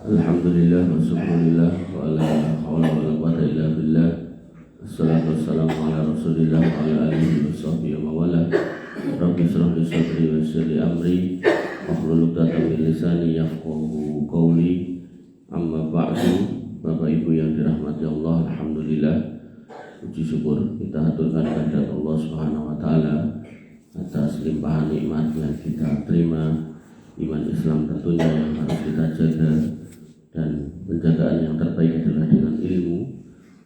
Alhamdulillah wa syukurillah wa la hawla wa la quwwata illa billah. Assalatu wassalamu ala rasulillah wa ala alihi wa sahbihi wa wala. Rabbi shrah li sadri wa yassir li amri wahlul 'uqdatam min lisani yafqahu qawli. Amma ba'du. Bapak Ibu yang dirahmati Allah, alhamdulillah, puji syukur kita haturkan kehadirat Allah Subhanahu wa taala atas limpahan nikmat yang kita terima. Iman Islam tentunya yang harus kita jaga, dan penjagaan yang terbaik adalah dengan ilmu,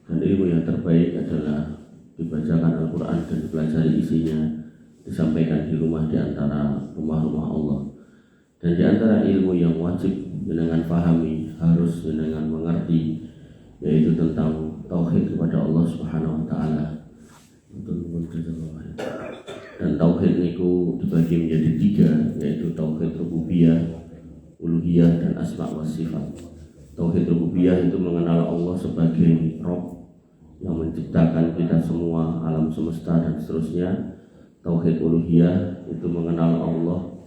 dan ilmu yang terbaik adalah dibacakan Al-Quran dan dipelajari isinya, disampaikan di rumah di antara rumah-rumah Allah. Dan di antara ilmu yang wajib dengan pahami, harus dengan mengerti, yaitu tentang tauhid kepada Allah Subhanahu wa taala. Dan tauhid niku dibagi menjadi tiga, yaitu tauhid rububiyah, uluhiyah, dan asma wa sifat. Tauhid rububiyah itu mengenal Allah sebagai Rabb yang menciptakan kita semua, alam semesta dan seterusnya. Tauhid uluhiyah itu mengenal Allah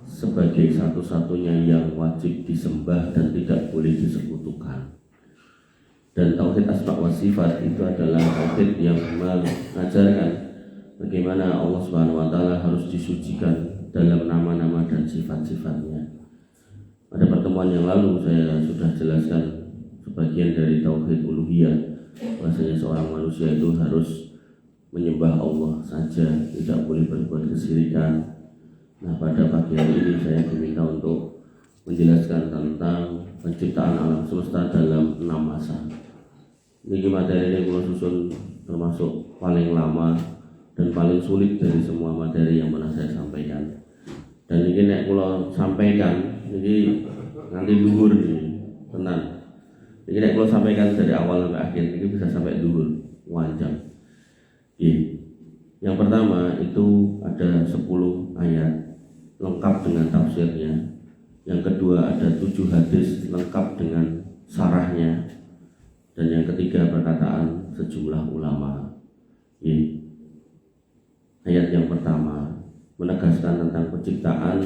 sebagai satu-satunya yang wajib disembah dan tidak boleh disekutukan. Dan tauhid asma wa sifat itu adalah tauhid yang mengajarkan bagaimana Allah Subhanahu wa taala harus disucikan dalam nama-nama dan sifat-sifatnya. Pada pertemuan yang lalu saya sudah jelaskan sebagian dari tauhid uluhiyah, bahwasanya seorang manusia itu harus menyembah Allah saja, tidak boleh berbuat kesyirikan. Nah, pada pagi hari ini saya diminta untuk menjelaskan tentang penciptaan alam semesta dalam 6 masa. Ini materi yang saya susun termasuk paling lama dan paling sulit dari semua materi yang pernah saya sampaikan. Dan ini nek kula sampaikan ini nanti luhur nih, tenang. Ini nek kula sampaikan dari awal sampai akhir ini bisa sampai luhur, panjang. Yang pertama itu ada 10 ayat lengkap dengan tafsirnya. Yang kedua ada 7 hadis lengkap dengan syarahnya. Dan yang ketiga perkataan sejumlah ulama. Ayat yang pertama menegaskan tentang penciptaan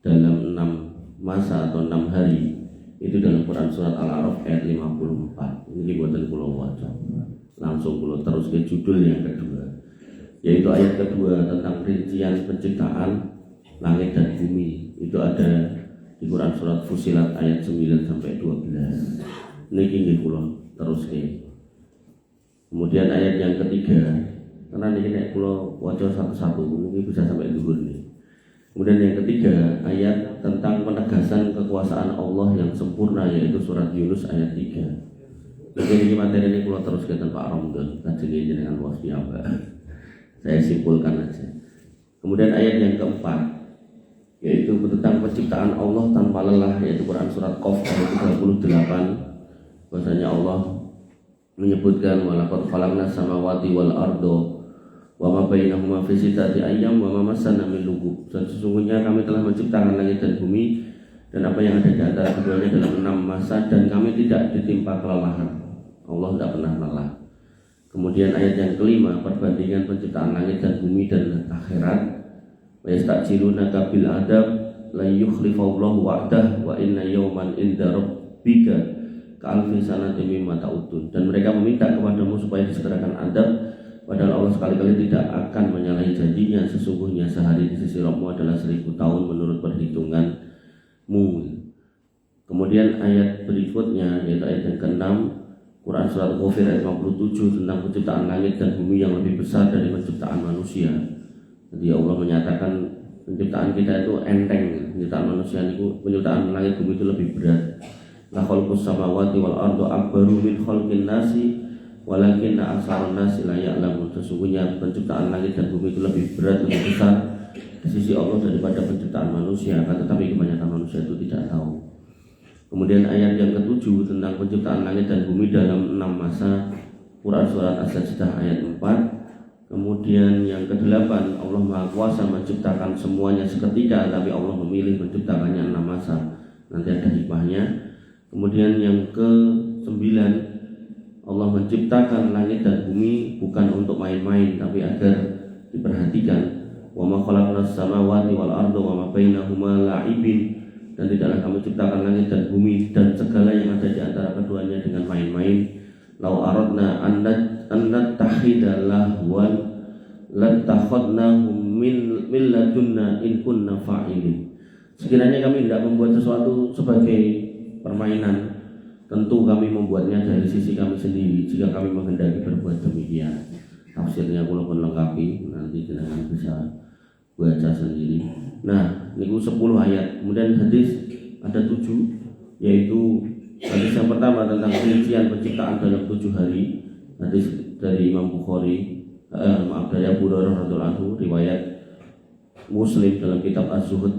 dalam 6 masa atau 6 hari. Itu dalam Quran surat Al-A'raf ayat 54. Ini buatan pulau wajah. Langsung pulau terus ke judul yang kedua, yaitu ayat kedua tentang rincian penciptaan langit dan bumi. Itu ada di Quran surat Fusilat ayat 9 sampai 12. Ini pulau terus ke. Kemudian ayat yang ketiga, karena ini nek pulau wajah satu-satu, ini bisa sampai luhur nih. Kemudian yang ketiga, ayat tentang penegasan kekuasaan Allah yang sempurna, yaitu surat Yunus ayat 3. Mungkin ini materi ini pulau terus ke Pak Romdon, kajian ini dengan luas biasa. Saya simpulkan aja. Kemudian ayat yang keempat, yaitu tentang penciptaan Allah tanpa lelah, yaitu Quran surat Qaf ayat 38. Bahasanya Allah menyebutkan walaqad khalaqnas samawati wal ardo wa ma bainahuma fi sittati ayyam wa ma massana min lughub. Dan sesungguhnya kami telah menciptakan langit dan bumi dan apa yang ada di antara keduanya dalam 6 masa, dan kami tidak ditimpa kelelahan. Allah tidak pernah lelah. Kemudian ayat yang kelima, perbandingan penciptaan langit dan bumi dan akhirat. Wa yasta'jilunaka bil adab la yukhlifallahu wa'dah wa inna yawman inda rabbika ka'alfi sanatin mimma ta'udun. Dan mereka meminta kepadamu supaya disegerakan adab, padahal Allah sekali-kali tidak akan menyalahi janjinya. Sesungguhnya sehari di sisi Rabbmu adalah 1000 tahun menurut perhitunganmu. Kemudian ayat berikutnya, yaitu ayat yang ke-6, Quran surat Ghafir ayat 57 tentang penciptaan langit dan bumi yang lebih besar dari penciptaan manusia. Jadi Allah menyatakan penciptaan kita itu enteng, penciptaan manusia itu, penciptaan langit bumi itu lebih berat. La khalqus samawati wal ardu akbaru min khalqin nasi walakinna aktsarun nasi la ya'lamun. Sesungguhnya penciptaan langit dan bumi itu lebih berat, lebih besar di sisi Allah daripada penciptaan manusia, akan tetapi kebanyakan manusia itu tidak tahu. Kemudian ayat yang ke-7 tentang penciptaan langit dan bumi dalam 6 masa, Quran surat As-Sajdah ayat 4. Kemudian yang ke-8, Allah Maha Kuasa menciptakan semuanya seketika, tapi Allah memilih menciptakannya 6 masa. Nanti ada hikmahnya. Kemudian yang ke-9, Allah menciptakan langit dan bumi bukan untuk main-main, tapi agar diperhatikan. Wa ma khalaqnas samawati wal arda wa ma bainahuma la'ibin. dan tidaklah kami ciptakan langit dan bumi dan segala yang ada di antara keduanya dengan main-main. Lau aradna an nattakhidha lahwan lattakhadnahu min ladunna in kunna fa'ilin. Sekiranya kami tidak membuat sesuatu sebagai permainan, tentu kami membuatnya dari sisi kami sendiri jika kami menghendaki berbuat demikian. Tafsirnya kula pun lengkapi, nanti jenengan bisa baca sendiri. Nah, niku 10 ayat. Kemudian hadis ada 7, yaitu hadis yang pertama tentang rincian penciptaan dalam 7 hari. Hadis dari Imam Bukhari, dari Abu Hurairah radhiyallahu anhu, riwayat Muslim dalam kitab Az-Zuhud.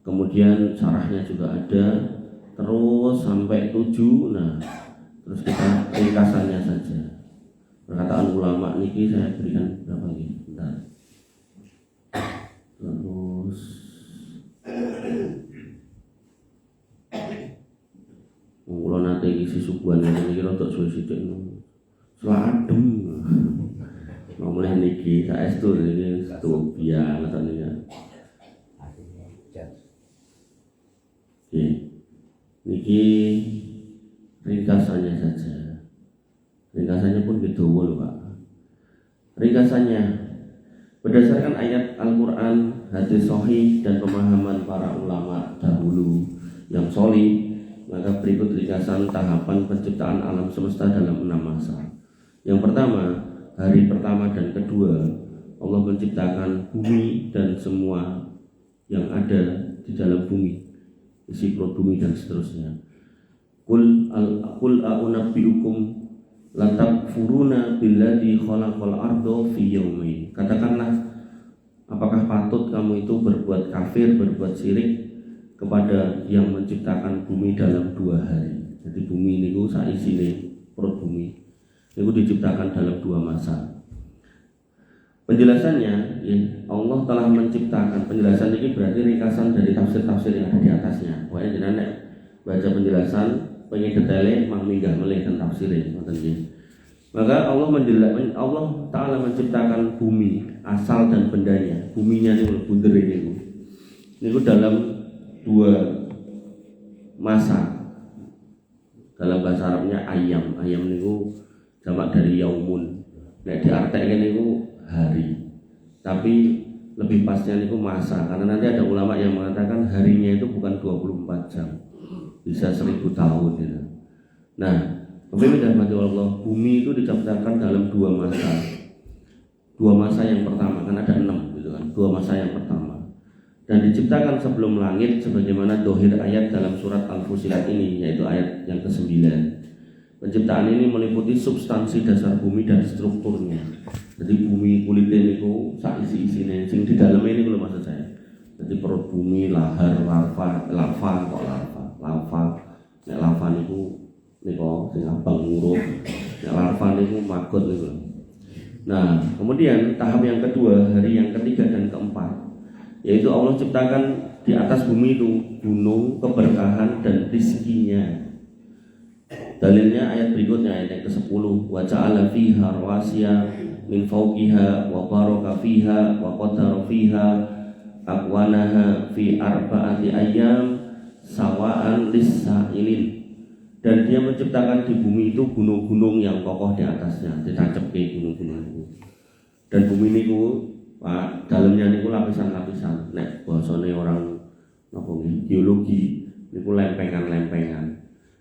Kemudian syarahnya juga ada, terus sampai 7. Nah, terus kita ringkasannya saja. Perkataan ulama niki saya berikan berapa lagi? Bentar. Terus kalau nanti isi subuhan ini kira untuk suwe sithik seladem. Mulai niki saya itu ini satu biang katanya. Oke. Niki ringkasannya saja. Ringkasannya pun gitu loh Pak. Ringkasannya berdasarkan ayat Al-Quran, hadis sahih dan pemahaman para ulama dahulu yang sholih, maka berikut ringkasan tahapan penciptaan alam semesta dalam 6 masa. Yang pertama, hari pertama dan kedua, Allah menciptakan bumi dan semua yang ada di dalam bumi, isi perut bumi dan seterusnya. Qul a'unabbi'ukum latakfuruna billadzi khalaqal arda fi yaumain. Katakanlah, apakah patut kamu itu berbuat kafir, berbuat syirik kepada yang menciptakan bumi dalam 2 hari. Jadi bumi niku sak isine perut bumi niku diciptakan dalam 2 masa. Penjelasannya, ya, Allah telah menciptakan. Penjelasan ini berarti ringkasan dari tafsir-tafsir yang ada di atasnya. Pokoknya jenengan baca penjelasan pengen detailnya mang minggah melih tentang tafsirnya, ngoten nggih. Maka Allah Ta'ala menciptakan bumi, asal dan bendanya. Buminya ini bunder ini. Niku dalam 2 masa. Dalam bahasa Arabnya ayam. Ayam niku jamak dari yaumun. Nek diartekne niku hari. Tapi lebih pasnya niku masa, karena nanti ada ulama yang mengatakan harinya itu bukan 24 jam. Bisa 1000 tahun gitu. Nah, pemirsa dan Allah, bumi itu diciptakan dalam 2 masa. 2 masa yang pertama, kan ada 6 gitu kan. 2 masa yang pertama. Dan diciptakan sebelum langit sebagaimana dohir ayat dalam surat Al-Fusilat ini, yaitu ayat yang ke-9. Penciptaan ini meliputi substansi dasar bumi dan strukturnya. Jadi bumi kulitnya itu sak isi-isine sing di dalamnya ini kalau maksud saya. Jadi perut bumi, lahar, lava, nek lava niku sing abang ngurup, nek lava niku magot niku. Nah, kemudian tahap yang kedua, hari yang ketiga dan keempat, yaitu Allah ciptakan di atas bumi itu gunung, keberkahan dan rizkinya. Dalilnya ayat berikutnya, ayat yang ke-10, wa ja'ala fiha rawasiya min fawqiha wa baraka fiha wa qadara fiha aqwanaha fi arba'ati ayyam sawa'an lis-sa'ilin. Dan dia menciptakan di bumi itu gunung-gunung yang kokoh di atasnya, ditancap ke gunung-gunung itu. Dan bumi niku Pak, dalamnya niku lapisan-lapisan. Nek bahasane orang napa geologi niku lempengan-lempengan.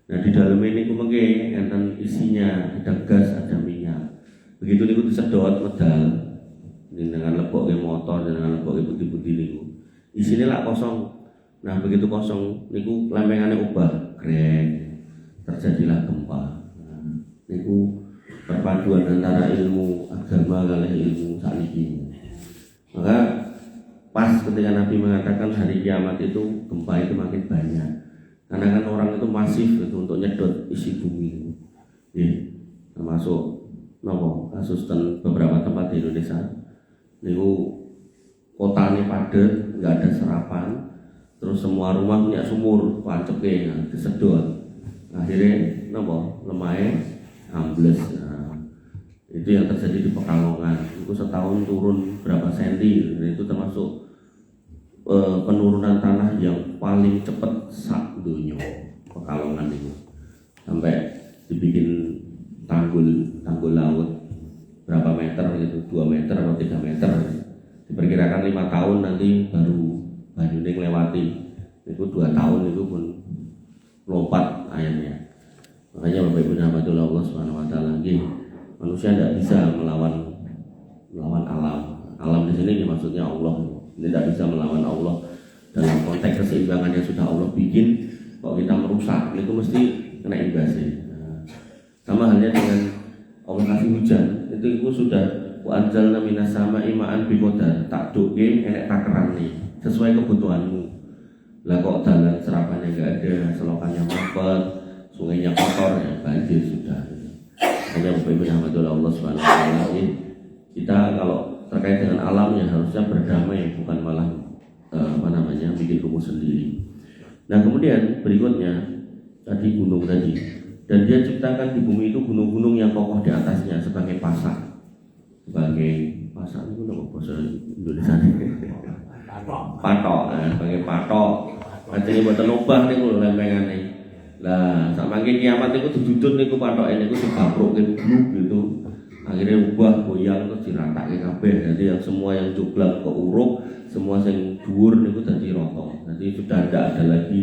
Nah, di dalamnya niku mengke enten isinya, ada gas, ada minyak. Begitu niku disedot medal dengan lebok ke motor, dengan lebok ke putih-putih niku. Isine lak kosong. Nah, begitu kosong niku lempengannya ubah, krek. Terjadilah gempa. Nah, niku perpaduan antara ilmu agama kali ilmu sakniki. Maka pas ketika Nabi mengatakan hari kiamat itu gempa itu makin banyak. Karena kan orang itu masif itu untuk nyedot isi bumi. Termasuk kasus dan beberapa tempat di Indonesia. Niku kotanya padat, nggak ada serapan. Terus semua rumah punya sumur, pancepnya disedot. Akhirnya lemahnya ambles. Nah, itu yang terjadi di Pekalongan. Itu setahun turun berapa senti. Itu termasuk penurunan tanah yang paling cepat sak donya Pekalongan itu, sampai dibikin tanggul laut berapa meter gitu, 2 meter atau 3 meter, diperkirakan 5 tahun nanti baru banyune nglewati. Itu 2 tahun itu pun lompat airnya. Makanya Bapak Ibu rahmatullah Allah Subhanahu wa taala, manusia tidak bisa melawan alam. Alam di sini maksudnya Allah. Ini tidak bisa melawan Allah dalam konteks keseimbangan yang sudah Allah bikin. Kalau kita merusak itu mesti kena imbasnya. Sama halnya dengan Allah kasih hujan, itu sudah wa anzalna minas sama'i ma'an biqadar, tak doke enek takaran nih sesuai kebutuhanmu. Lah kok dalan serapannya enggak ada, selokannya mampet, sungainya kotor, ya banjir sudah. Hanya Bapak Ibu rahmatullah Allah Subhanahu wa taala, kita kalau terkait dengan alamnya harusnya berdamai, bukan malah bikin rumus sendiri. Nah kemudian berikutnya tadi gunung tadi, dan dia ciptakan di bumi itu gunung-gunung yang kokoh di atasnya sebagai pasak. Sebagai pasak itu nama bahasa Indonesia patok, sebagai patok. Artinya buat nobah nih kalau lempengan nih. Lah samangke kiamat itu dijudut niku pathoke niku digaprokke bluk gitu. Akhirnya ubah goyang terus diratake kabeh. Jadi yang semua yang joglang keuruk, semua yang dhuwur niku dadi rata. Jadi sudah tidak ada lagi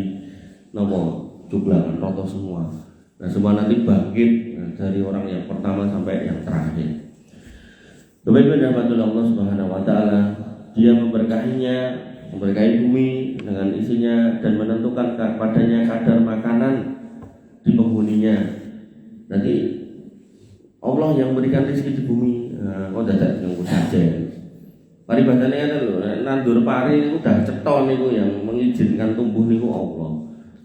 napa joglangan, rata semua. Nah semua nanti bangkit dari orang yang pertama sampai yang terakhir. Bapak Ibu rahmatullah Allah Subhanahu wa taala, Dia memberkahinya, memberkahi bumi dengan isinya dan menentukan padanya kadar makanan di penghuninya. Nanti Allah yang memberikan rezeki di bumi. Kok dadak yang saja. Paribadane ada lho, nandur pari itu udah ceton niku yang mengizinkan tumbuh niku Allah.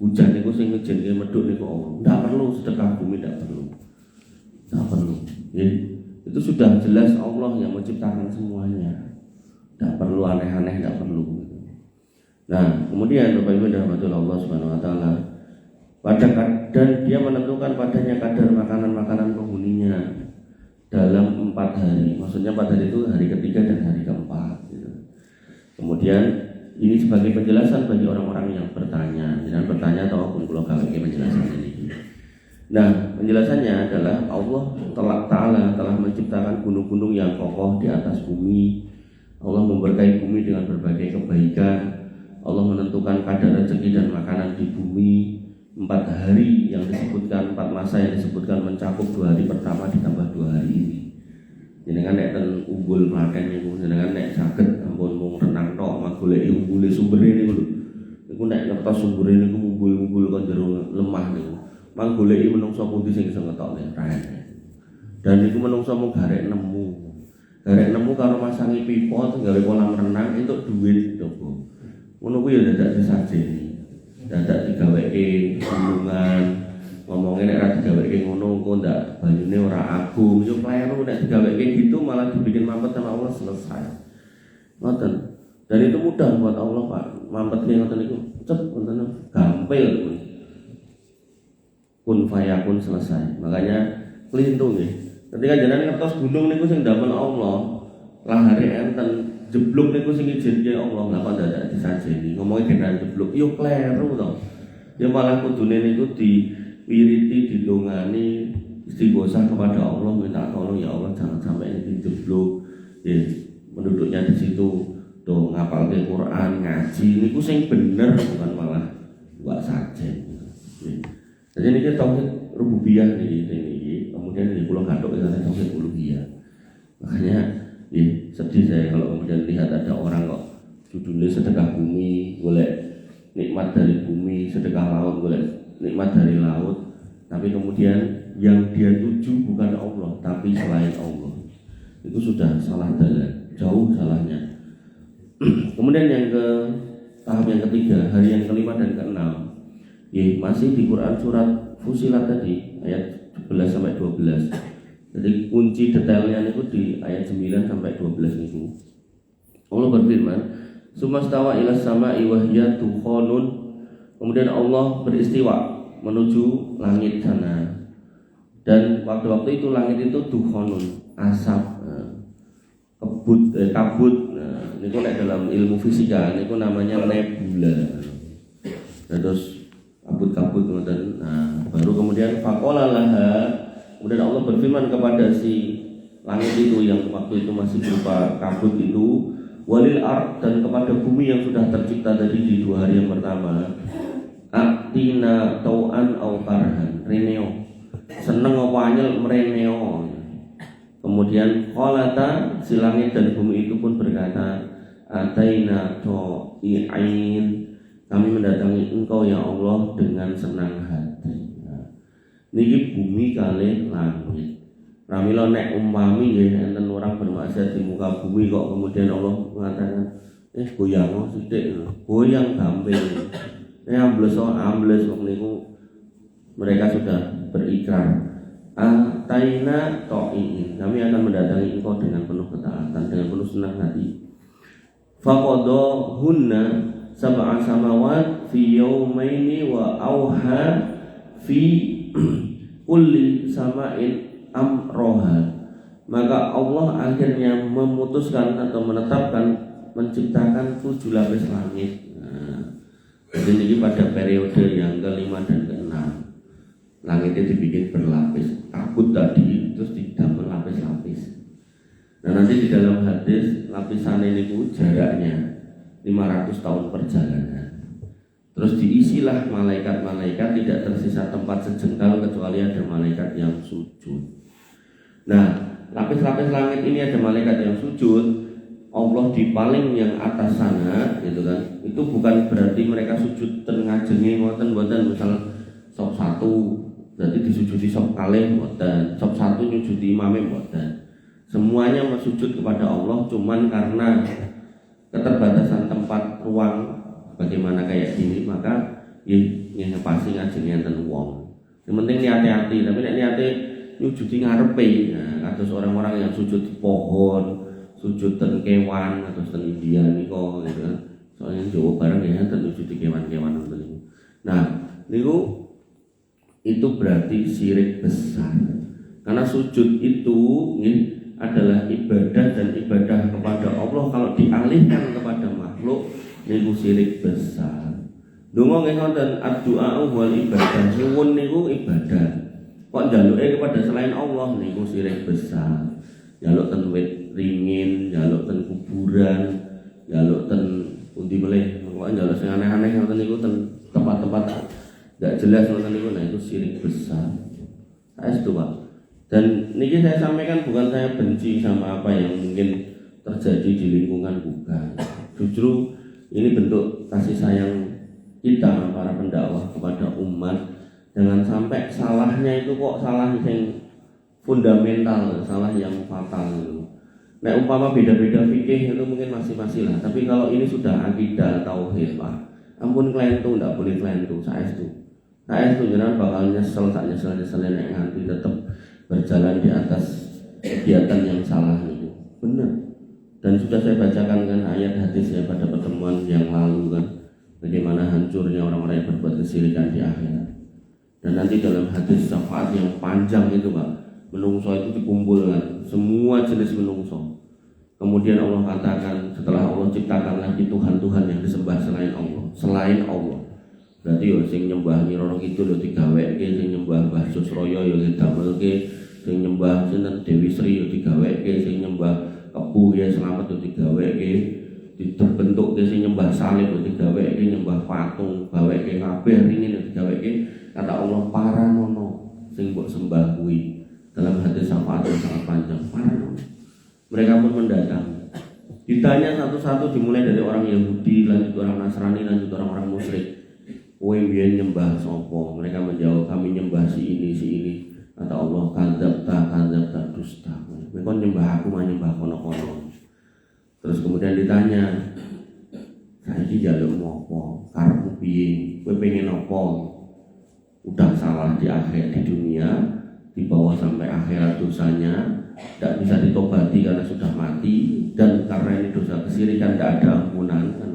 Hujan niku sing ngizinke medhuk niku Allah. Enggak perlu sedekah bumi, enggak perlu. Enggak perlu. Ya, itu sudah jelas Allah yang menciptakan semuanya. Enggak perlu aneh-aneh, enggak perlu. Nah, kemudian Bapak Ibu rahmatullah Allah Subhanahu wa taala, dan Dia menentukan padanya kadar makanan-makanan penghuninya dalam 4 hari. Maksudnya 4 hari itu hari ketiga dan hari keempat gitu. Kemudian ini sebagai penjelasan bagi orang-orang yang bertanya. Jangan bertanya atau pun kalau gawe penjelasan ini. Nah, penjelasannya adalah Allah telah menciptakan gunung-gunung yang kokoh di atas bumi. Allah memberkahi bumi dengan berbagai kebaikan. Allah menentukan kadar rezeki dan makanan di bumi. 4 hari yang disebutkan, 4 masa yang disebutkan mencakup 2 hari pertama ditambah 2 hari ini. Jenengan nek ten umbul mlaken niku, jenengan nek saged ampun mung renang tok, mak goleki umbule sumbere niku lho. Niku nek ngertos sumbere niku umbul-umbul kon jero lemah niku. Mang goleki menungso pundi sing iso ngetokne rae. Dan niku menungso mung garek nemu. Garek nemu karo masangi pipa gawe kolam renang entuk dhuwit coba. Ngono kuwi ya dadak disajeni. Dadak digaweke sambungan, ngomongnya nek ra digaweke ngono engko ndak banyune ora agung. Yo kleru nek digaweke gitu malah dibikin mampet sama Allah, selesai. Ngoten. Dan itu mudah buat Allah, Pak. Mampetnya ngoten niku cep ngoten gampil. Kun fayakun, selesai. Makanya klintu nggih. Ketika jenengan ngertos gunung niku sing damel Allah, lahare enten jeblok niku sing izinke Allah, napa dadak disajeni. Ngomongke genan jeblok, yo kleru to. Ya malah kudune niku diwiriti, didongani, istighosah kepada Allah, minta tolong ya Allah jangan sampai ini jeblok. Ya, penduduknya di situ tuh ngapalke Quran, ngaji niku sing bener, bukan malah buat sajen. Ya. Jadi niki tauhid rububiyah niki. Kemudian di Pulau Gadok itu ada tauhid uluhiyah. Makanya sedih saya kalau kemudian lihat ada orang kok judulnya sedekah bumi, golek nikmat dari bumi, sedekah laut, golek nikmat dari laut, tapi kemudian yang dia tuju bukan Allah tapi selain Allah. Itu sudah salah jalan, jauh salahnya. Kemudian yang ke tahap yang ketiga, hari yang kelima dan keenam, masih di Quran surat Fusilat tadi ayat 11 sampai 12. Jadi kunci detailnya itu di ayat 9 sampai 12 itu. Allah berfirman, "Sumastawa ilas sama'i wa hiya dukhanun." Kemudian Allah beristiwa menuju langit sana. Dan waktu-waktu itu langit itu dukhanun, asap, kebut kabut. Nah, niku nek dalam ilmu fisika niku namanya nebula. Terus kabut-kabut ngoten. Nah, baru kemudian faqala laha, kemudian Allah berfirman kepada si langit itu yang waktu itu masih berupa kabut itu, walil ard, dan kepada bumi yang sudah tercipta tadi di 2 hari yang pertama, atina tau'an au karhan, reneo, seneng apa anyel mereneo. Kemudian qalata, si langit dan bumi itu pun berkata, ataina ta'i'in, kami mendatangi engkau ya Allah dengan senang hati. Nah, niki bumi kali langit. Pramila nek umpami nggih enten orang bermaksiat di muka bumi kok kemudian Allah mengatakan goyang sithik, goyang gampil. Ambles wong niku mereka sudah berikrar. Ataina ta'iin, kami akan mendatangi engkau dengan penuh ketaatan, dengan penuh senang hati. Faqadahunna sab'a samawat fi yawmaini wa auha fi kulli sama'in amroha, maka Allah akhirnya memutuskan atau menetapkan menciptakan 7 lapis langit. Nah, jadi ini pada periode yang ke-5 dan ke-6 langit itu dibikin berlapis, kabut tadi terus ditambah lapis-lapis. Nah nanti di dalam hadis lapisan ini jaraknya 500 tahun perjalanan. Terus diisilah malaikat-malaikat, tidak tersisa tempat sejengkal kecuali ada malaikat yang sujud. Nah, lapis-lapis langit ini ada malaikat yang sujud. Allah di paling yang atas sana, gitu kan. Itu bukan berarti mereka sujud tengajengi ngoten mboten, misal sop 1 berarti disujudi sop kalih mboten, sop 1 nyujudi imame mboten. Semuanya sujud kepada Allah, cuman karena keterbatasan tempat ruang bagaimana kayak gini, maka yang pasti ngajengi enten wong. Yang penting hati-hati, tapi nek niate nyujudi ngarepe, nah, kados orang-orang yang sujud di pohon, sujud ten kewan atau ten India niku gitu kan. Soalnya Jawa barang ya ten sujud kewan-kewan niku. Nah, niku itu berarti syirik besar. Karena sujud itu adalah ibadah, dan ibadah kepada Allah kalau dialihkan kepada makhluk niku syirik besar. Donga nggih ngoten, ad-du'a wal ibadah, nyuwun niku ibadah. Kok njaluke kepada selain Allah niku syirik besar. Njaluk ten wit ringin, njaluk ten kuburan, njaluk ten pundi meleh, kok njaluk sing aneh-aneh ngoten niku ten tempat-tempat enggak jelas ngoten niku, nah itu syirik besar. Saestu Pak. Dan niki saya sampaikan bukan saya benci sama apa yang mungkin terjadi di lingkungan, bukan. Justru ini bentuk kasih sayang kita para pendakwah kepada umat. Jangan sampai salahnya itu kok salah yang fundamental, salah yang fatal gitu. Nah umpama beda-beda fikih itu mungkin masih lah. Tapi kalau ini sudah akidah tauhid Pak, ampun klentu, ndak boleh klentu. Saestu jenengan bakal nyesel nek nganti tetap berjalan di atas kegiatan yang salah itu. Benar. Dan sudah saya bacakan kan ayat hadis ya pada pertemuan yang lalu kan, bagaimana hancurnya orang-orang yang berbuat kesyirikan di akhirat. Dan nanti dalam hadis syafaat yang panjang itu Pak, menungso itu dikumpulkan semua jenis menungso. Kemudian Allah katakan setelah Allah ciptakan lagi Tuhan-Tuhan yang disembah selain Allah. Berarti yo sing nyembah Nyiroro Kidul yo digaweke, sing nyembah Mbah Susraya yo didamelke, sing nyembah sinten Dewi Sri yo digaweke, sing nyembah Kebu ya Slamet yo digaweke, dibentukke sing nyembah salib yo digaweke, nyembah patung gaweke kabeh ringin yo digaweke. Kata Allah paranono sing mbok sembah kuwi. Dalam hadis syafaat yang sangat panjang, paranono. Mereka pun mendatangi. Ditanya satu-satu, dimulai dari orang Yahudi, lanjut orang Nasrani, lanjut orang-orang musyrik. Kowe biyen nyembah sapa? Mereka menjawab, kami nyembah si ini. Kata Allah, kadzabta dusta. Kowe kon nyembah aku, mah nyembah kono-kono. Terus kemudian ditanya, saiki njalukmu apa? Karepmu piye? Kowe pengen apa? Udah salah di akhir di dunia, dibawa sampai akhirat dosanya, tidak bisa ditobati karena sudah mati, dan karena ini dosa kesyirikan tidak ada ampunan kan.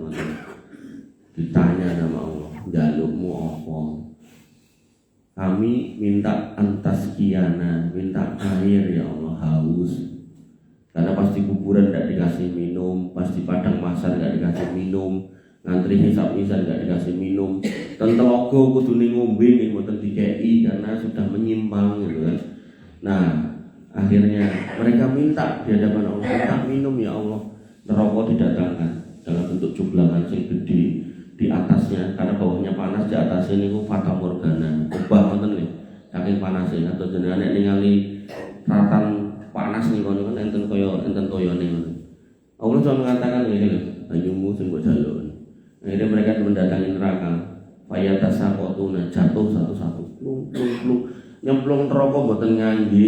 Ditanya sama Allah, jalukmu apa? Kami minta antas kiana, minta air ya Allah, haus. Karena pasti kuburan tidak dikasih minum, pasti padang mahsyar tidak dikasih minum, ngantri hisab mizan tidak dikasih minum, dan telogo kudune ngombe nih mboten dikei karena sudah menyimpang gitu kan. Nah, akhirnya mereka minta di hadapan Allah, minta minum ya Allah. Neraka didatangkan dalam bentuk jublangan sing gede di atasnya, karena bawahnya panas, di atasnya niku fata morgana. Ubah ngoten nggih. Saking panasnya atau jenengan nek ningali ratan panas nih kono kan enten toyone ngono. Allah cuma mengatakan ngene lho, banyumu sing mbok jaluk. Akhirnya mereka mendatangi neraka. Fayatasaqatuna, jatuh satu-satu. Plung nyemplung neraka mboten ngangge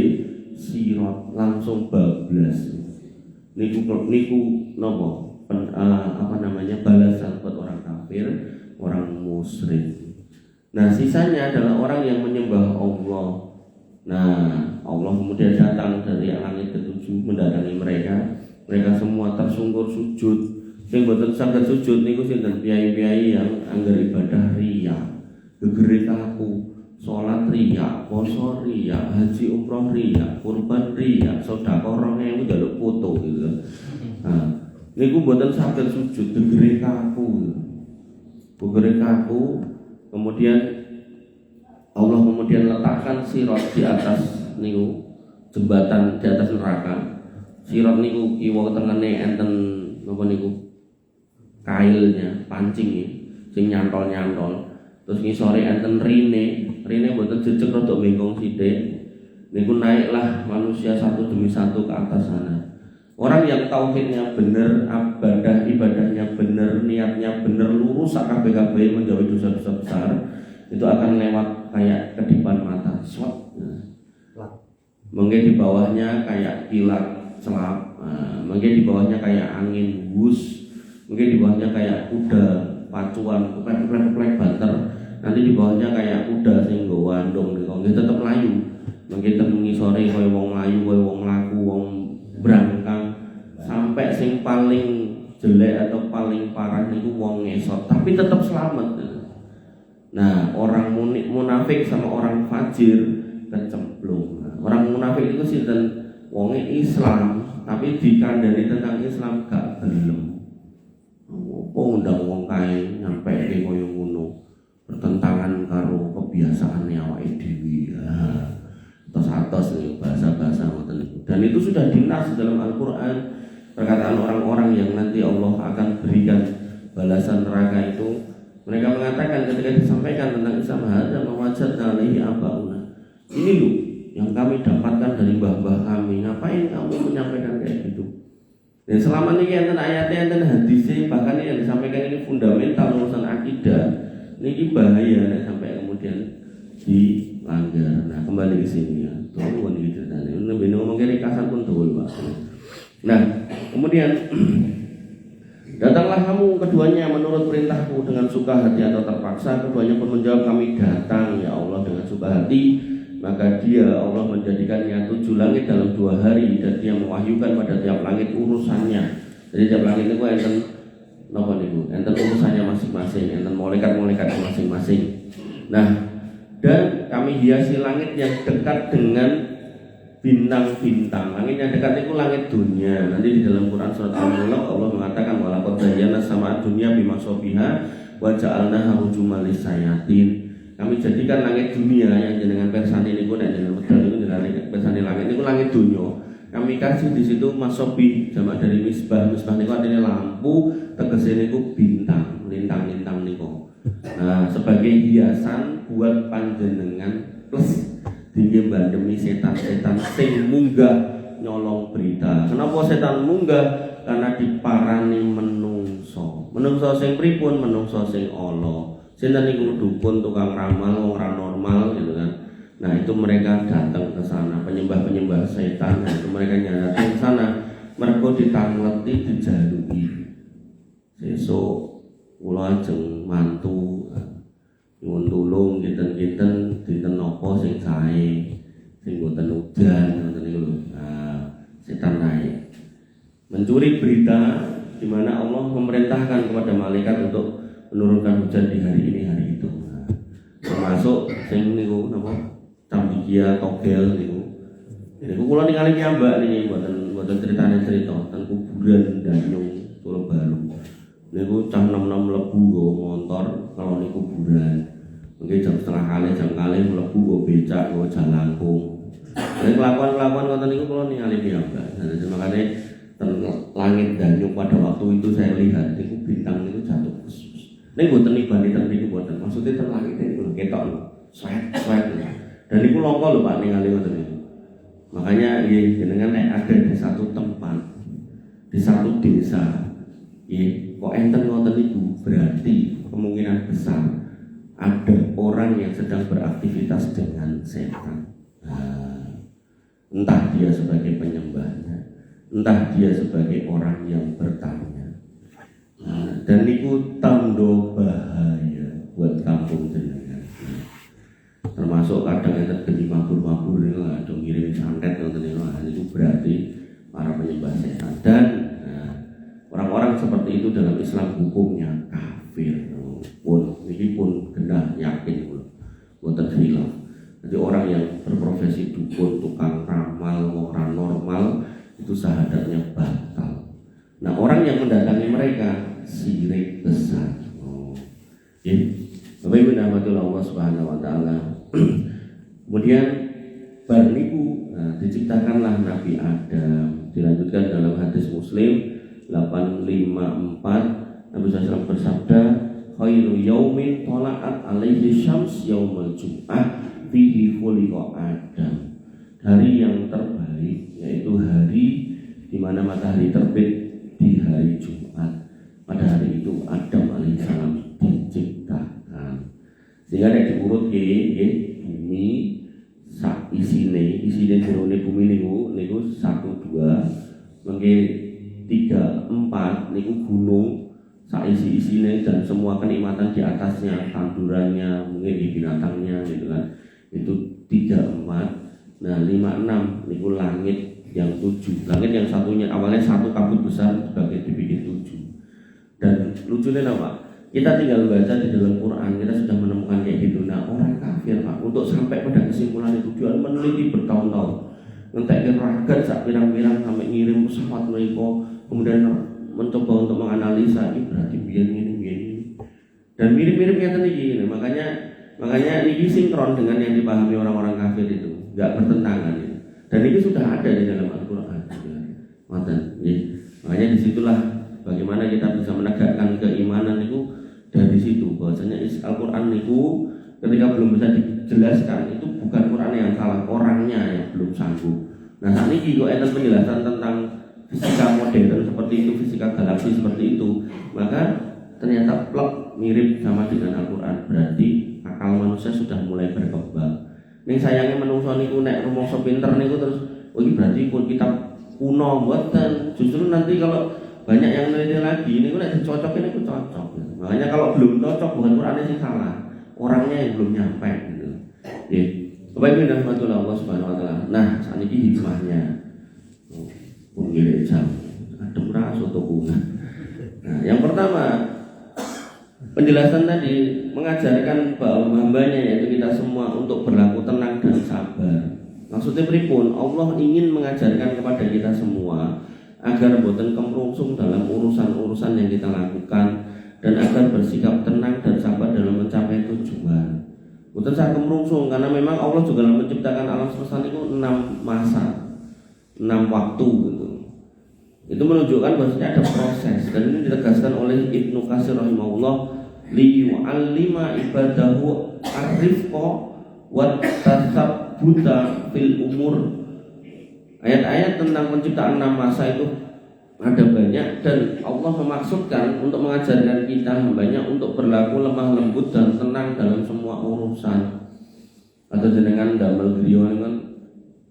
sirat, langsung bablas. Niku napa? Balasan buat orang kafir, orang musyrik. Nah, sisanya adalah orang yang menyembah Allah. Nah, Allah kemudian datang dari langit ketujuh mendatangi mereka. Mereka semua tersungkur sujud. Sing boten saged sujud niku sinten piyai-piyai yang anggar ibadah riya, gegere kaku, salat riya, poso riya, haji umroh riya, kurban riya, sedekah 2000 njaluk foto gitu. Nah, niku boten saged sujud, gegere kaku. Gegere kaku, kemudian Allah kemudian letakkan sirat di atas niku jembatan di atas neraka. Sirat niku kiwa tengene enten napa niku kailnya, pancing sing nyantol-nyantol. Terus ngisore enten rine mboten jejeg rada bengkong sithik. Niku naiklah manusia satu demi satu ke atas sana. Orang yang tauhidnya bener, ibadahnya bener, niatnya bener, lurus kabeh-kabeh menjauhi dosa-dosa besar, itu akan lewat kayak kedipan mata, swat. Mungkin di bawahnya kayak kilat selap, mungkin di bawahnya kayak angin bus, mungkin di bawahnya kayak kuda pacuan, keplek banter. Nanti di bawahnya kayak kuda sing nggo wandong niku nggih tetep layu. Mungkin temengi sore koyo wong layu, koyo wong laku, wong brangkang, sampai sing paling jelek atau paling parah niku wong ngesot, tapi tetap selamat. Nah, orang munafik sama orang fajir kecemplung. Orang munafik itu sinten? Wonge Islam, tapi dikandani tentang Islam gak gelem. Apa undang wong kae nyampe koyo ngono, bertentangan karo kebiasaane awake dhewe. Atos nih bahasa-bahasa ngoten niku. Dan itu sudah dinas dalam Al-Qur'an, perkataan orang-orang yang nanti Allah akan berikan balasan neraka itu. Mereka mengatakan ketika disampaikan tentang Islam, hadza mawajadna alaihi abauna. Ini loh yang kami dapatkan dari mbah-mbah kami. Ngapain kamu menyampaikan kayak gitu? Dan selama ini enten ayatnya, enten hadisnya, bahkan yang disampaikan ini fundamental urusan akidah. Ini bahaya sampai kemudian dilanggar. Nah, kembali ke sini ya. Tuh ini ceritanya. Ini ngomong kiri kasar pun tuh, Pak. Nah, kemudian datanglah kamu keduanya menurut perintahku dengan suka hati atau terpaksa. Keduanya pun menjawab, kami datang ya Allah dengan suka hati. Maka dia Allah menjadikannya 7 langit dalam 2 hari, dan dia mewahyukan pada tiap langit urusannya. Jadi tiap langit itu enten napa niku? Enten urusannya masing-masing, enten malaikat-malaikat masing-masing. Nah, dan kami hiasi langit yang dekat dengan bintang-bintang. Langit yang dekat itu langit dunia. Nanti di dalam Quran surat Al-Mulk Allah mengatakan walaqad zayyana sama dunya bimasabiha wa ja'alnaha rujuman lisayatin. Kami jadikan langit dunia yang jenengan persani niku nek jenengan medal niku jenengan persani langit niku langit dunia. Kami kasih di situ masobi, jamak dari misbah. Misbah niku artinya lampu, tegese niku bintang, lintang-lintang niku. Nah, sebagai hiasan buat panjenengan plus tinggi bandemi setan-setan sing munggah nyolong berita. Kenapa setan munggah? Karena diparani menungso. Menungso sing pripun? Menungso sing ala. Sinten niku dukun, tukang ramal, orang normal gitu kan. Nah, itu mereka datang ke sana, penyembah-penyembah setan. Nah, itu mereka datang ke sana. Mereka ditangleti, dijaluki. Sesuk kula ajeng mantu nyuwun tulung kinten-kinten dinten napa sing sae, sing boten udan ngoten niku lho. Nah, setan naik. Mencuri berita di mana Allah memerintahkan kepada malaikat untuk menurunkan hujan di hari ini hari itu. Nah, termasuk sing niku napa cambikia togel niku. Niku kula ningali piyambak niki mboten boten cerita tentang kuburan Danyung Solo Baru. Niku cah nom-nom mlebu nggo motor kalau niku kuburan. Mungkin jam jam kali mlebu nggo becak nggo jalangkung. Nek kelakuan-kelakuan ngoten niku kula ningali piyambak. Jadi makanya langit Danyung pada waktu itu saya lihat niku bintang niku jatuh khusus. Nek boten nibani ten niku boten. Maksudnya ten langit niku ketok lho. Swet. Dan niku langka lho Pak ningali ngoten niku. Makanya jenengan nek ada di satu tempat, di satu desa, kok enten ngoten niku berarti kemungkinan besar ada orang yang sedang beraktivitas dengan setan. Entah dia sebagai penyembahnya, entah dia sebagai orang yang bertanya. Dan niku tanda bahaya buat kampung jenengan. Termasuk kadang ada geni mabur-mabur itu ada ngirim santet itu berarti para penyembah setan. Dan orang-orang seperti itu dalam Islam hukumnya kafir. Ini pun kena yakin buatan khilaf. Jadi orang yang berprofesi dukun, tukang ramal, orang normal itu syahadatnya batal. Nah orang yang mendatangi mereka syirik besar. Bapak Ibu rahmatullah Allah Subhanahu Wa Taala. Kemudian bar niku diciptakanlah Nabi Adam. Dilanjutkan dalam hadis Muslim 854 Nabi SAW bersabda, khairu yaumin tola'at alaihi syams yaumul jum'ah fihi khuliqa Adam. Hari yang terbaik yaitu hari di mana matahari terbit di hari Jumat. Pada hari itu Adam alaihissalam diciptakan. Sehingga nek diurut bumi sak isine jerone bumi niku 1 2 mengke 3 4 niku gunung sak isine dan semua kenikmatan di atasnya, tandurannya, mungkin di binatangnya gitu kan. Itu 3 4. Nah 5 6 niku langit yang 7. Langit yang satunya awalnya satu kabut besar sebagai dibikin 7. Dan lucunya apa? Kita tinggal baca di dalam Quran, kita sudah menemukan kayak gitu. Nah orang kafir Pak, untuk sampai pada kesimpulan itu dia meneliti bertahun-tahun, ngentek ragat sak pirang-pirang sampai ngirim pesawat mereka, kemudian mencoba untuk menganalisa ini berarti biar ini. Dan mirip-miripnya tadi, makanya ini sinkron dengan yang dipahami orang-orang kafir itu, nggak bertentangan. Dan ini sudah ada di dalam Al-Quran. Makanya disitulah bagaimana kita bisa menegakkan keimanan itu dari situ, bahwasanya Al-Quran itu ketika belum bisa dijelaskan itu bukan Quran yang salah, orangnya yang belum sanggup. Nah saat ini kalau ada penjelasan tentang fisika modern seperti itu, fisika galaksi seperti itu, maka ternyata plek mirip sama dengan Al-Quran. Berarti akal manusia sudah mulai berkembang. Ning sayangnya manusia niku nek rumangsa pinter niku terus ini berarti pun kitab kuno mboten. Justru nanti kalau banyak yang neliti lagi ini nek dicocokin itu cocok. Makanya kalau belum cocok bukan Qurannya sih salah, orangnya yang belum nyampe gitu. Bapak Ibu dan Allah Subhanahu Wa Taala. Nah saat ini hikmahnya pun jam ada merasa atau bunga. Nah yang pertama penjelasan tadi mengajarkan bahwa hambanya yaitu kita semua untuk berlaku tenang dan sabar. Maksudnya pripun? Allah ingin mengajarkan kepada kita semua agar boten kemrungsung dalam urusan-urusan yang kita lakukan dan agar bersikap tenang dan sabar dalam mencapai tujuan. Boten sak kemrungsung karena memang Allah juga dalam menciptakan alam semesta itu 6 masa, 6 waktu gitu. Itu menunjukkan bahwasanya ada proses dan ini ditegaskan oleh Ibnu Katsir rahimahullah liyu'allima ibadahu ar-rifqa wa tasabbuta fil umur. Ayat-ayat tentang penciptaan 6 masa itu ada banyak dan Allah memaksudkan untuk mengajarkan kita hambanya untuk berlaku lemah lembut dan tenang dalam semua urusan. Atau jenengan damel griya kan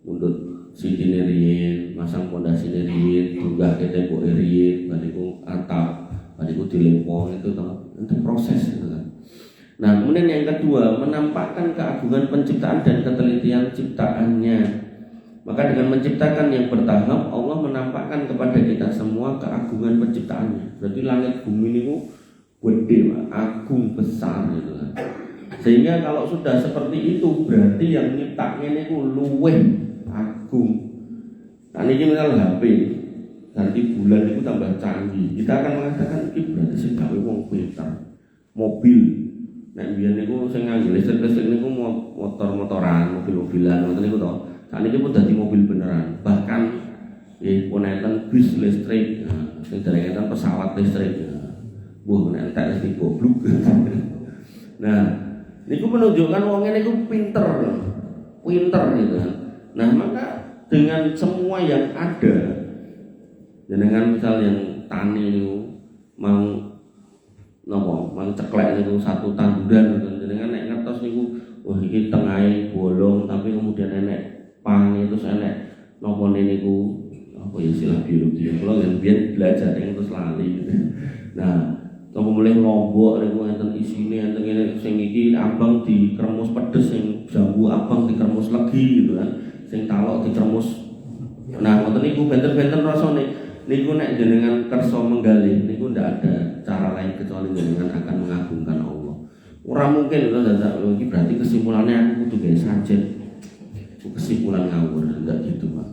mundut sidine riyin, masang pondasine riyin, tunggah tembok riyin, bariku atap, bariku dilempong itu proses gitu kan. Nah, kemudian yang kedua, menampakkan keagungan penciptaan dan ketelitian ciptaannya. Maka dengan menciptakan yang bertahap, Allah menampakkan kepada kita semua keagungan penciptaannya. Berarti langit bumi ini gede, agung besar gitu kan. Sehingga kalau sudah seperti itu, berarti yang nyiptaknya ini luweh agung. Nah, Saat ini misal HP ganti bulan itu tambah canggih, kita akan mengatakan ini berarti sing gawe wong pinter. Mobil nek biyen niku sing nganggo listrik niku motor-motoran, mobil-mobilan ngoten niku to. Saat ini pun dadi mobil beneran. Bahkan nggih punenten bis listrik, sing dereng pesawat listrik. Wah, nek entek wis goblok. Nah, niku menunjukkan wong niku pinter gitu kan. Nah, maka dengan semua yang ada, dengan misal yang tani niku mau napa, mau ceklek niku satu tanduran gitu. Dengan nek ngertos niku, wah iki tengahe bolong tapi kemudian enek pange terus enek napa niku apa ya istilah biologi. Kula kan biyen belajar terus lali gitu. Nah, apa mulai lombok niku enten isine enten ngene sing iki abang dikremus pedes, sing jambu abang dikremus legi gitu kan. Sing talok dikremus. Nah, ngoten niku benten-benten rasane. Niku nek jenengan kersa menggali niku ndak ada cara lain kecuali jenengan akan mengagungkan Allah. Ora mungkin lho dadak iki berarti kesimpulannya aku kudu gawe sajen. Kesimpulan ngawur ndak gitu, Pak.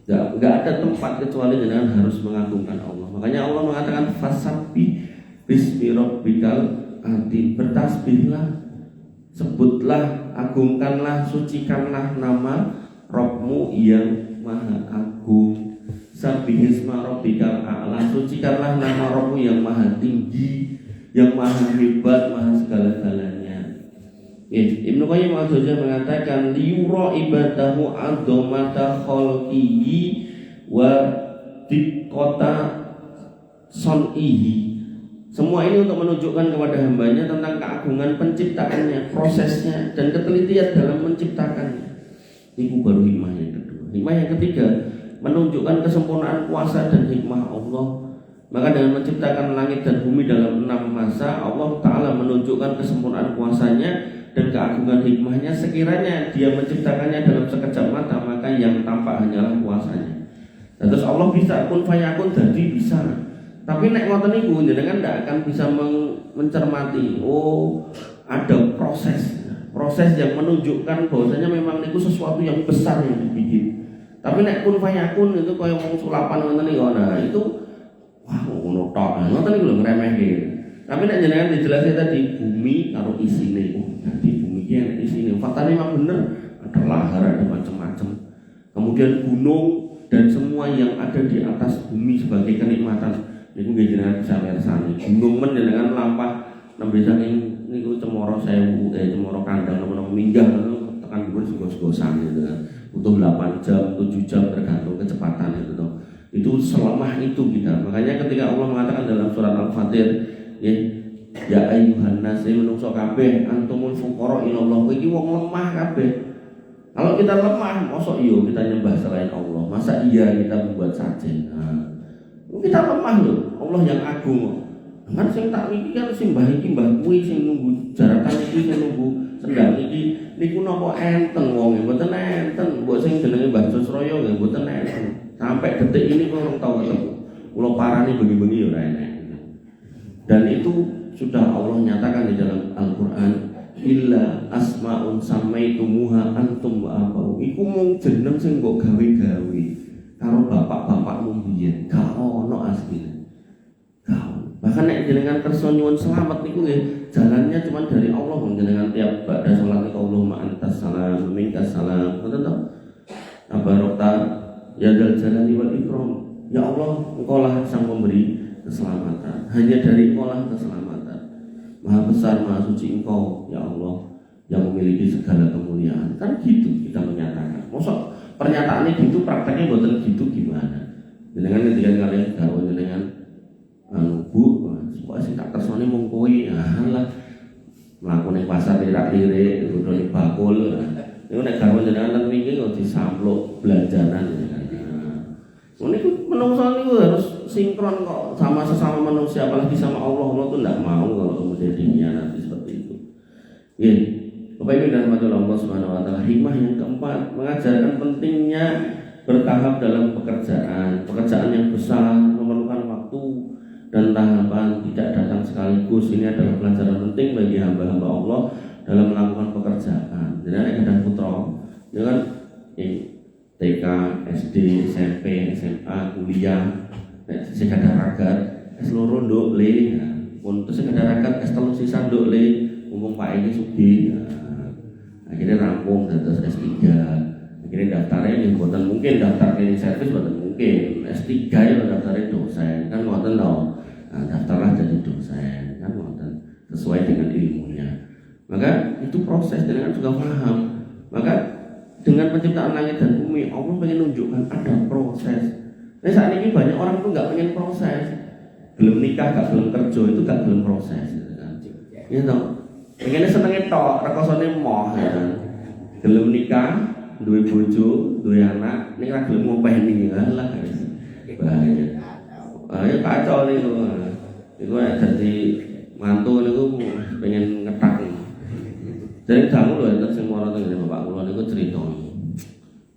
Nggak ada tempat kecuali jenengan harus mengagungkan Allah. Makanya Allah mengatakan fasabbi bismi rabbikal adzim, bertasbihlah, sebutlah, agungkanlah, sucikanlah nama Rabbmu yang maha agung. Sabbihisma rabbikal a'la, sucikanlah nama Rabbmu yang maha tinggi, yang maha hebat, maha segala-galanya. Ibnu Qayyim al-Jauziyah mengatakan liyura ibadahu adzamata khalqihi wa diqqata son'ihi. Semua ini untuk menunjukkan kepada hambanya tentang keagungan penciptaannya, prosesnya, dan ketelitian dalam menciptakannya. Itu baru hikmah yang kedua. Hikmah yang ketiga, menunjukkan kesempurnaan kuasa dan hikmah Allah. Maka dengan menciptakan langit dan bumi dalam 6 masa, Allah Ta'ala menunjukkan kesempurnaan kuasanya dan keagungan hikmahnya. Sekiranya dia menciptakannya dalam sekejap mata, maka yang tampak hanyalah kuasanya. Dan terus Allah bisa kun fayakun, jadi bisa. Tapi nek ngoten niku jenengan ndak akan bisa mencermati. Oh, ada proses yang menunjukkan bahwasanya memang niku sesuatu yang besar yang dibikin. Tapi nek kun fayakun itu kaya wong sulapan ngoten niku. Nah, itu wah ngono tok. Ngoten niku lho ngremehke. Tapi nek jenengan dijelaskan tadi bumi karo isine. Oh, dadi bumi iki ana isine. Faktane memang bener, ada lahar, ada macam-macam. Kemudian gunung dan semua yang ada di atas bumi sebagai kenikmatan. Niku nggih jenengan bisa mirsani. Gunung men jenengan lampah nembe saking niku Cemoro Sewu, Cemoro Kandang napa minggah tekan dhuwur sego-segosan gitu kan. Butuh 8 jam, 7 jam tergantung kecepatan itu toh. Itu selemah itu kita. Makanya ketika Allah mengatakan dalam surat Al-Fatir, ya ayyuhan nas menungso kabeh antumul fuqara ilallah. Kowe iki wong lemah kabeh. Kalau kita lemah, mosok iya kita nyembah selain Allah. Masa iya kita membuat sajen. Kita lemah loh, Allah yang agung. Kan sing tak niki kan sing mbah iki mbah kuwi sing nunggu jarakan iki sing nunggu sendal iki niku napa enten wonge mboten enten. Mbok sing jenenge Mbah Susraya nggih mboten enten. Sampai detik ini kok orang tahu ketemu. Kula parani bengi-bengi ya ora enek. Dan itu sudah Allah nyatakan di dalam Al-Qur'an, illa asmaun samaitumuha antum wa abau. Iku mung jeneng sing mbok gawe-gawe karo bapak-bapakmu biyen, gak ono asline. Bahkan nek jenengan kersa nyuwun selamat niku nggih jalannya cuma dari Allah. Jenengan tiap ba'da salat niku Allahumma antas salam minkas salam. Ngoten to? Abarokta ya dzal jalali wal ikram. Ya Allah, Engkau lah sang pemberi keselamatan. Hanya dari Engkau lah keselamatan. Maha besar, maha suci Engkau, ya Allah, yang memiliki segala kemuliaan. Kan gitu kita menyatakan. Mosok pernyataannya gitu, prakteknya buatan gitu gimana? Jenengan ketika kalian gawe jenengan bu, supaya sing tak kersane mung kowe, lah mlaku ning pasar lirak-lirik, dodol bakul. Niku nek gawe jenengan ten wingi kok disampluk belanjanan jenengan. Niku menungso niku harus sinkron kok sama sesama manusia, apalagi sama Allah. Allah tuh ndak mau kalau kemudian dikhianati seperti itu. Nggih. Bapak Ibu dan Allah Subhanahu wa taala, hikmah yang keempat mengajarkan pentingnya bertahap dalam pekerjaan. Pekerjaan yang besar memerlukan waktu dan tahapan, tidak datang sekaligus. Ini adalah pelajaran penting bagi hamba-hamba Allah dalam melakukan pekerjaan. Jadi ada putra, dia kan TK, SD, SMP, SMA, kuliah, sekadar ragat, seluruh nduk le, untuk sekadar ragat telu sisan nduk le, umum Pak ini sugi, akhirnya rampung terus S3, akhirnya daftarnya ini buatan mungkin daftar cleaning service buatan mungkin S3 ya daftarnya dosen kan buatan dong, daftarlah jadi dosen kan buatan sesuai dengan ilmunya, maka itu proses dengan juga paham, maka dengan penciptaan langit dan bumi, Allah pengen nunjukkan ada proses. Nah saat ini banyak orang tuh nggak pengen proses, belum nikah, nggak belum kerja itu nggak belum proses, gitu kan? Gitu. Pengennya senengnya tok, rekosone moh, ya kan? Belum nikah, duwe bojo, duwe anak, ini kan belum mau pengen lah, bahaya. Ya kacau nih tuh, itu jadi mantu nih pengen ngetak. Jadi kamu loh, itu semua orang tuh bapak kulo niku cerita,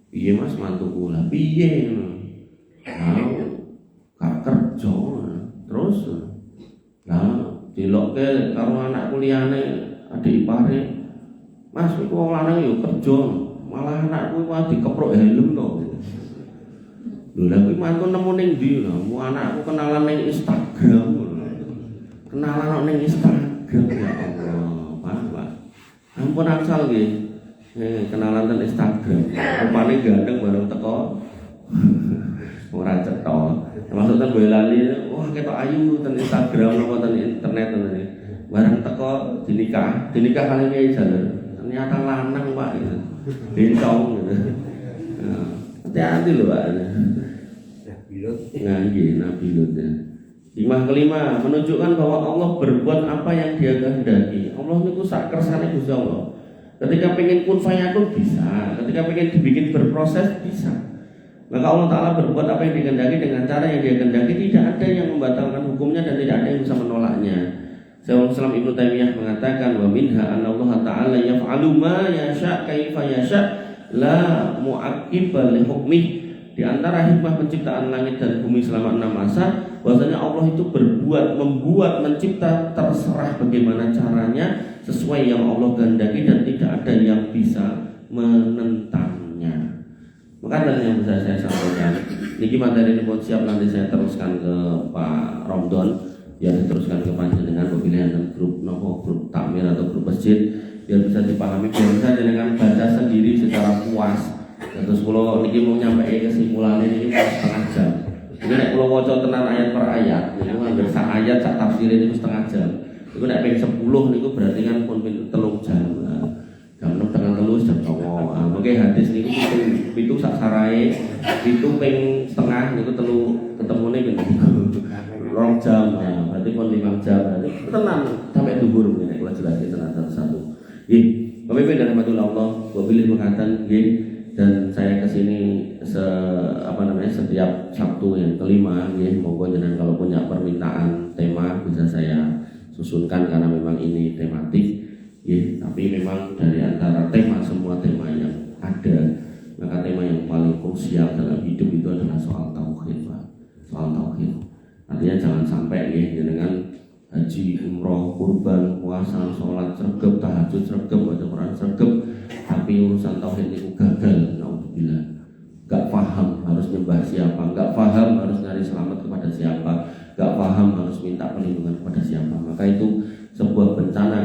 piye mas mantu kula, piye, gak kerja, terus, dilokke karo anak kuliahane, adik ipare, mas iku wong lanang yo kerja, malah anakku malah dikeprok helm to. Lho lha kuwi mantu nemu ning ndi lho, anakku kenalan ning Instagram, kenalan ning Instagram ya Allah, Pak. Ampun angsal nggih. Kenalan ten Instagram. Rupane ganteng bareng teko. Ora cetha. Termasuk ten Boyolali, wah ketok ayu ten Instagram apa ten internet ten. Bareng teko dinikah kali iki jalan. Ternyata lanang Pak gitu. Bencong gitu. Hati-hati lho Pak. Nabilut. Nggih, nabilut ya. Hikmah kelima menunjukkan bahwa Allah berbuat apa yang Dia kehendaki. Allah niku sak kersane Gusti Allah. Ketika pengen kun fayakun bisa, ketika pengen dibikin berproses bisa. Maka Allah Taala berbuat apa yang dikehendaki dengan cara yang Dia kehendaki, tidak ada yang membatalkan hukumnya dan tidak ada yang bisa menolaknya. Syaikhul Islam Ibnu Taimiyah mengatakan wa minha anna Allah Taala yaf'alu ma yasha kaifa yasha la mu'aqqiba li hukmihi. Di antara hikmah penciptaan langit dan bumi selama 6 masa, bahwasanya Allah itu membuat, mencipta terserah bagaimana caranya sesuai yang Allah kehendaki dan tidak ada yang bisa menentangnya. Maka dari yang bisa saya sampaikan, niki materi ini pun siap nanti saya teruskan ke Pak Romdon, biar diteruskan ke panjenengan pemilihan grup takmir atau grup masjid, biar bisa dipahami, biar bisa dengan baca sendiri secara puas. Terus kalau niki mau nyampe kesimpulan ini setengah jam. Jadi nek kula waca tenan ayat per ayat, niku hampir sak ayat sak tafsir niku setengah jam. Iku nek ping 10 niku berarti kan pun 3 jam. Jam 6 tengah 3 jam 9. Mengke hadis niku pitu sak sarae, pitu ping setengah niku telu ketemune ping 2 jam. Berarti pun 5 jam. Berarti tenan sampai dhuwur nek kula jelasake tenan satu-satu. Nggih, pemimpin dari rahmatullah Allah, wabillahi mengatakan nggih. Dan saya kesini setiap Sabtu yang kelima, ya, monggo jenengan kalau punya permintaan tema bisa saya susunkan karena memang ini tematik, ya. Tapi memang dari antara semua tema yang ada, maka tema yang paling krusial dalam hidup itu adalah soal tauhid, Pak. Soal tauhid. Artinya jangan sampai ya jenengan haji, umroh, kurban, puasa, sholat, sregep, tahajud, sregep, baca Quran, sregep, tapi urusan tauhid itu gagal, naudzubillah. Gak paham harus nyembah siapa, gak paham harus nyari selamat kepada siapa, gak paham harus minta perlindungan kepada siapa. Maka itu sebuah bencana